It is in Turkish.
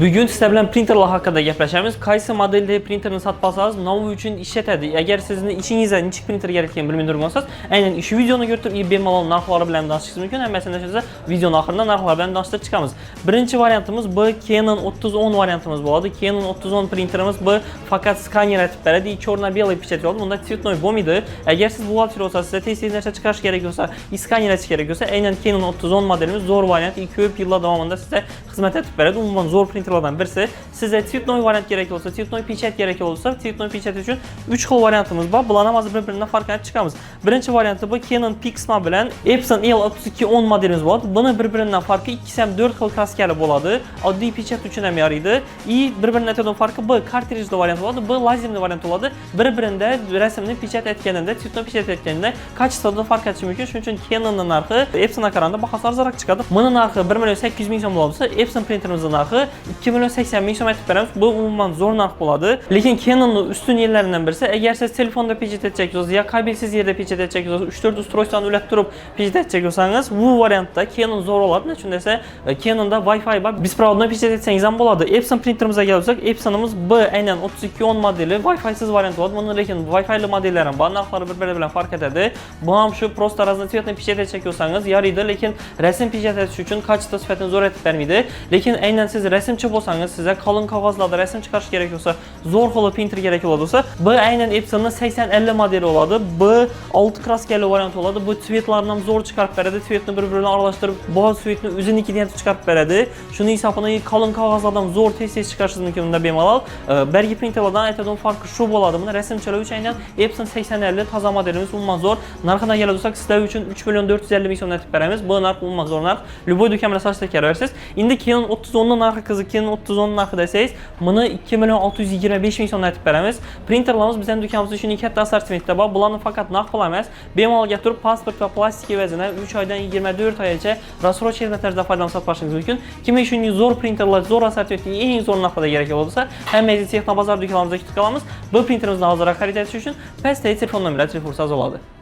Bugün sizler bilen printerlar hakkında gaplaşamiz. Qaysi modelde printerini satib olsangiz, novi uchun ishlatadi. Agar sizni ishingizda nechik printer kerakligini bilmaydigan bo'lsangiz, aynan shu videoni ko'rib, bemalol narxlari bilan tanishishingiz mumkin. Hammasini esa videoning oxirida narxlar bilan tanishtirib chiqamiz. Birinchi variantimiz bu Canon 3010 variantimiz bo'ladi. Canon 3010 printerimiz bu faqat skaner etib beradi. Черно-белый pechat oladi. Bunda цветной bo'lmaydi. Agar siz buxgalter bo'lsangiz, sizga tez narsa chiqarish kerak bo'lsa, skaner etish kerak bo'lsa, aynan Canon 3010 modelimiz zo'r variant. Ko'p yillar davomida sizga xizmat etib beradi. Umuman zo'r printerlardan birisi. Sizga цветной variant kerak bo'lsa, цветной pechat kerak bo'lsa, цветной pechat uchun 3 xil variantimiz bor. Bularni hozir bir-biridan farqlantirib chiqamiz. Birinchi varianti bu Canon Pixma bilan Epson L3210 modelimiz bor. Buni bir-biridan farqi ikkisi ham 4 xil kraskali bo'ladi. Oddiy pechat uchun ham yaraydi. Bir-biridan aytadigan farqi bu kartrijli variant bo'ladi, bu lazerli variant bo'ladi. Bir-birida rasmni pechat etganida, цветной pechat etganida kачествоda farq etishi mumkin. Shuning uchun Canonning narxi Epsonga qaraganda bahosi arzonroq chiqadi. Buni narxi 1.800.000 so'm bo'lsa, Epson printerimizning narxi 2.80.000 so'm aytib beramiz. Bu umuman zo'r narx bo'ladi. Lekin Canonning ustun yerlaridan birisi, agar siz telefonda pechat etacak bo'lsangiz, yo kabelsiz yerda pechat etacak bo'lsangiz, 3-4 устройствоni ulab turib pechat etacak bo'lsangiz, bu variantda Canon zo'r bo'ladi. Chunki esa Canonda Wi-Fi bor, besprovодной pechat etsangiz ham bo'ladi. Epson printerimizga kelsak, Epsonimiz bu aynan 3210 modeli Wi-Fi siz variant bo'ladi. Bunda lekin Wi-Fi li modellar ham bor, narxlari bir-biri bilan farq etadi. Bu ham shu prosta raznoцветный pechat etacak bo'lsangiz yaraydi, lekin rasm pechat etish uchun kачество sifatini zo'r etib bermaydi. Lekin aynan siz rasmchi bo'lsangiz, sizga qalin qog'ozlarda rasm chiqarish kerak bo'lsa, zo'r xil printer kerak bo'lsa, bu aynan Epsonning 8050 modeli bo'ladi. Bu 6 kraskali variant bo'ladi. Bu tsvetlarni ham zo'r chiqarib beradi. Tsvetni bir-birini aralashtirib, boz tsvetni o'zinikidan chiqarib beradi. Shuning hisobiga qalin qog'ozlardan zo'r tez chiqarishingiz mumkin unda bemalol. Bergi printerlardan aytadigan farqi shu bo'ladi. Buni rasmchilar uchun aynan Epson 8050 toza modelimiz umuman zo'r. Narxidan keladisak, sizlar uchun 3.450.000 so'm aytib beramiz. Bu narx umuman zo'r narx. Любой do'konga sochib kelaverasiz. Endi Canon 3010 ning narxi qiziq. Canon 3010 narxi desangiz, buni 2.625.000 so'm aytib beramiz. Printerlarimiz bizning do'konimizda shuni katta assortimentda bor. Bularni faqat narx pul emas, bemalol turib pasport va plastik evaziga 3 oydan 24 oygacha рассрочка tarzda foydalanib sotib olishingiz mumkin. Kimga shunday zo'r printerlar, zo'r assortimentning eng zo'r narxida kerak bo'lsa, hammangizni Texnobozor do'konimizda kutib qolamiz. Bu printerimizni hozir xarid etish uchun pastdagi telefon nomerlariga telefon bo'ladi.